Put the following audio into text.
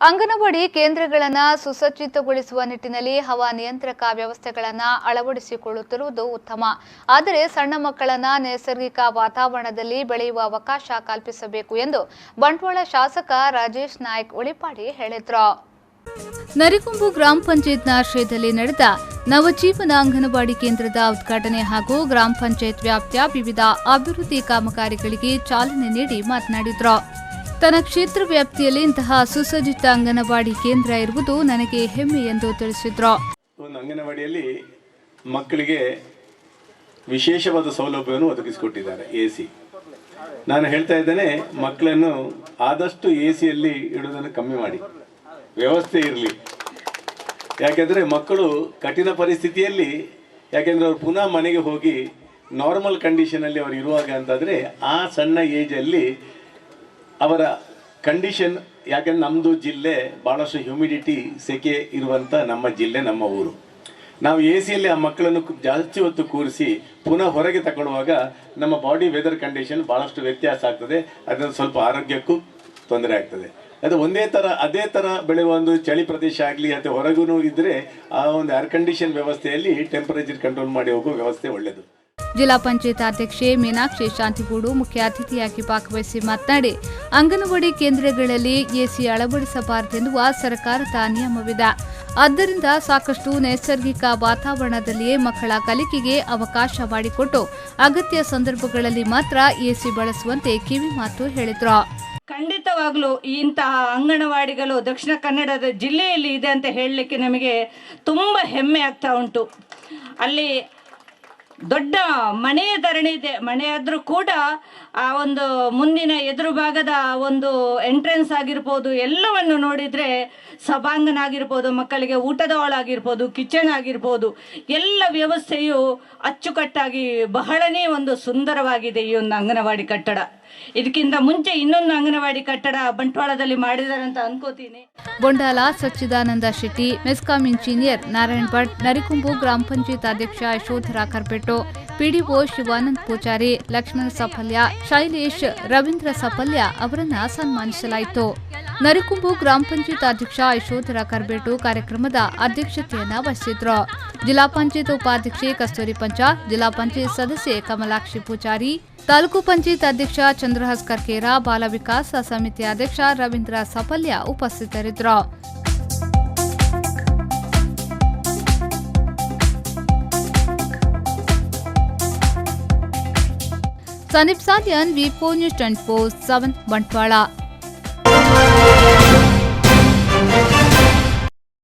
ಅಂಗನವಾಡಿ ಕೇಂದ್ರಗಳನ್ನು ಸುಸಜ್ಜಿತಗೊಳಿಸುವ ನಿಟ್ಟಿನಲ್ಲಿ ಹವಾನಿಯಂತ್ರಕ ವ್ಯವಸ್ಥೆಗಳನ್ನು ಅಳವಡಿಸಿಕೊಳ್ಳುತ್ತಿರುವುದು ಉತ್ತಮ. ಆದರೆ ಸಣ್ಣ ಮಕ್ಕಳನ್ನು ನೈಸರ್ಗಿಕ ವಾತಾವರಣದಲ್ಲಿ ಬೆಳೆಯುವ ಅವಕಾಶ ಕಲ್ಪಿಸಬೇಕು ಎಂದು ಬಂಟ್ವಾಳ ಶಾಸಕ ರಾಜೇಶ್ ನಾಯ್ಕ್ ಉಳಿಪಾಡಿ ಹೇಳಿದರು. ನರಿಕುಂಬು ಗ್ರಾಮ ಪಂಚಾಯತ್ನ ಆಶ್ರಯದಲ್ಲಿ ನಡೆದ ನವಜೀವನ ಅಂಗನವಾಡಿ ಕೇಂದ್ರದ ಉದ್ಘಾಟನೆ ಹಾಗೂ ಗ್ರಾಮ ಪಂಚಾಯತ್ ವ್ಯಾಪ್ತಿಯ ವಿವಿಧ ಅಭಿವೃದ್ಧಿ ಕಾಮಗಾರಿಗಳಿಗೆ ಚಾಲನೆ ನೀಡಿ ಮಾತನಾಡಿದರು. ತನ್ನ ಕ್ಷೇತ್ರ ವ್ಯಾಪ್ತಿಯಲ್ಲಿ ಇಂತಹ ಸುಸಜ್ಜಿತ ಅಂಗನವಾಡಿ ಕೇಂದ್ರ ಇರುವುದು ನನಗೆ ಹೆಮ್ಮೆ ಎಂದು ತಿಳಿಸಿದರು. ಒಂದು ಅಂಗನವಾಡಿಯಲ್ಲಿ ಮಕ್ಕಳಿಗೆ ವಿಶೇಷವಾದ ಸೌಲಭ್ಯವನ್ನು ಒದಗಿಸಿಕೊಟ್ಟಿದ್ದಾರೆ. ಎಸಿ ನಾನು ಹೇಳ್ತಾ ಇದ್ದೇನೆ, ಮಕ್ಕಳನ್ನು ಆದಷ್ಟು ಎಸಿಯಲ್ಲಿ ಇಡುವುದನ್ನು ಕಮ್ಮಿ ಮಾಡಿ, ವ್ಯವಸ್ಥೆ ಇರಲಿ. ಯಾಕೆಂದರೆ ಮಕ್ಕಳು ಕಠಿಣ ಪರಿಸ್ಥಿತಿಯಲ್ಲಿ, ಯಾಕೆಂದರೆ ಅವರು ಪುನಃ ಮನೆಗೆ ಹೋಗಿ ನಾರ್ಮಲ್ ಕಂಡೀಷನಲ್ಲಿ ಅವರು ಇರುವಾಗ ಅಂತಾದರೆ ಆ ಸಣ್ಣ ಏಜಲ್ಲಿ ಅವರ ಕಂಡೀಷನ್, ಯಾಕೆಂದ್ರೆ ನಮ್ಮದು ಜಿಲ್ಲೆ ಭಾಳಷ್ಟು ಹ್ಯೂಮಿಡಿಟಿ ಸೆಕೆ ಇರುವಂಥ ನಮ್ಮ ಜಿಲ್ಲೆ, ನಮ್ಮ ಊರು. ನಾವು ಎ ಸಿಯಲ್ಲಿ ಆ ಮಕ್ಕಳನ್ನು ಜಾಸ್ತಿ ಹೊತ್ತು ಕೂರಿಸಿ ಪುನಃ ಹೊರಗೆ ತಗೊಳ್ಳುವಾಗ ನಮ್ಮ ಬಾಡಿ ವೆದರ್ ಕಂಡೀಷನ್ ಭಾಳಷ್ಟು ವ್ಯತ್ಯಾಸ ಆಗ್ತದೆ. ಅದರಿಂದ ಸ್ವಲ್ಪ ಆರೋಗ್ಯಕ್ಕೂ ತೊಂದರೆ ಆಗ್ತದೆ. ಅದು ಅದೇ ಥರ ಬೆಳೆಯುವ ಒಂದು ಚಳಿ ಪ್ರದೇಶ ಆಗಲಿ ಅಥವಾ ಹೊರಗೂ ಇದ್ದರೆ ಆ ಒಂದು ಏರ್ ಕಂಡೀಷನ್ ವ್ಯವಸ್ಥೆಯಲ್ಲಿ ಟೆಂಪರೇಚರ್ ಕಂಟ್ರೋಲ್ ಮಾಡಿ ಹೋಗುವ ವ್ಯವಸ್ಥೆ ಒಳ್ಳೆಯದು. ಜಿಲ್ಲಾ ಪಂಚಾಯತ್ ಅಧ್ಯಕ್ಷೆ ಮೀನಾಕ್ಷಿ ಶಾಂತಿಗೂಡು ಮುಖ್ಯ ಅತಿಥಿಯಾಗಿ ಭಾಗವಹಿಸಿ ಮಾತನಾಡಿ, ಅಂಗನವಾಡಿ ಕೇಂದ್ರಗಳಲ್ಲಿ ಎಸಿ ಅಳವಡಿಸಬಾರದೆನ್ನುವ ಸರ್ಕಾರದ ನಿಯಮವಿದೆ. ಆದ್ದರಿಂದ ಸಾಕಷ್ಟು ನೈಸರ್ಗಿಕ ವಾತಾವರಣದಲ್ಲಿಯೇ ಮಕ್ಕಳ ಕಲಿಕೆಗೆ ಅವಕಾಶ ಮಾಡಿಕೊಟ್ಟು ಅಗತ್ಯ ಸಂದರ್ಭಗಳಲ್ಲಿ ಮಾತ್ರ ಎಸಿ ಬಳಸುವಂತೆ ಕಿವಿ ಮಾತು ಹೇಳಿದ್ರು. ಖಂಡಿತವಾಗ್ಲೂ ಇಂತಹ ಅಂಗನವಾಡಿಗಳು ದಕ್ಷಿಣ ಕನ್ನಡದ ಜಿಲ್ಲೆಯಲ್ಲಿ ಇದೆ ಅಂತ ಹೇಳಲಿಕ್ಕೆ ನಮಗೆ ತುಂಬ ಹೆಮ್ಮೆ ಆಗ್ತಾ ಉಂಟು. ಅಲ್ಲಿ ದೊಡ್ಡ ಮನೆಯ ಧರಣಿ ಇದೆ. ಮನೆಯಾದರೂ ಕೂಡ ಆ ಒಂದು ಮುಂದಿನ ಎದುರು ಭಾಗದ ಒಂದು ಎಂಟ್ರೆನ್ಸ್ ಆಗಿರ್ಬೋದು, ಎಲ್ಲವನ್ನು ನೋಡಿದರೆ ಸಭಾಂಗಣ ಆಗಿರ್ಬೋದು, ಮಕ್ಕಳಿಗೆ ಊಟದ ಹಾಳಾಗಿರ್ಬೋದು, ಕಿಚನ್ ಆಗಿರ್ಬೋದು, ಎಲ್ಲ ವ್ಯವಸ್ಥೆಯು ಅಚ್ಚುಕಟ್ಟಾಗಿ ಬಹಳನೇ ಒಂದು ಸುಂದರವಾಗಿದೆ ಈ ಒಂದು ಅಂಗನವಾಡಿ ಕಟ್ಟಡ. ಇದಕ್ಕಿಂತ ಮುಂಚೆ ಇನ್ನೊಂದು ಅಂಗನವಾಡಿ ಕಟ್ಟಡ ಬಂಟ್ವಾಳದಲ್ಲಿ ಮಾಡಿದ್ದಾರೆ ಅಂತ ಅನ್ಕೋತೀನಿ. ಬೊಂಡಾಲ ಸಚ್ಚಿದಾನಂದ ಶೆಟ್ಟಿ, ಮೆಸ್ಕಾಂ ಇಂಜಿನಿಯರ್ ನಾರಾಯಣ್ ಭಟ್, ನರಿಕುಂಬು ಗ್ರಾಮ ಪಂಚಾಯತ್ ಅಧ್ಯಕ್ಷ ಯಶೋಧರ ಕರ್ಪೆಟ್ಟು, ಪಿಡಿಒ ಶಿವಾನಂದ್ ಪೂಜಾರಿ, ಲಕ್ಷ್ಮಣ ಸಫಲ್ಯ, ಶೈಲೇಶ್, ರವೀಂದ್ರ ಸಫಲ್ಯ ಅವರನ್ನ ಸನ್ಮಾನಿಸಲಾಯಿತು. ನರಿಕುಂಬು ಗ್ರಾಮ ಪಂಚಾಯತ್ ಅಧ್ಯಕ್ಷ ಯಶೋಧರ ಕರ್ಬೇಟು ಕಾರ್ಯಕ್ರಮದ ಅಧ್ಯಕ್ಷತೆಯನ್ನ ವಹಿಸಿದ್ರು. ಜಿಲ್ಲಾ ಪಂಚಾಯತ್ ಉಪಾಧ್ಯಕ್ಷೆ ಕಸ್ತೂರಿ ಪಂಚ, ಜಿಲ್ಲಾ ಪಂಚಾಯತ್ ಸದಸ್ಯೆ ಕಮಲಾಕ್ಷಿ ಪೂಜಾರಿ, ತಾಲೂಕು ಪಂಚಾಯತ್ ಅಧ್ಯಕ್ಷ ಚಂದ್ರಹಾಸ್ ಕರ್ಕೇರ, ಬಾಲ ವಿಕಾಸ ಸಮಿತಿ ಅಧ್ಯಕ್ಷ ರವೀಂದ್ರ ಸಫಲ್ಯ ಉಪಸ್ಥಿತರಿದ್ದರು. ಸನೀಪ್ ಸಾಲಿಯನ್, ವಿ4 ನ್ಯೂಸ್ 24/7 ಬಂಟ್ವಾಳ.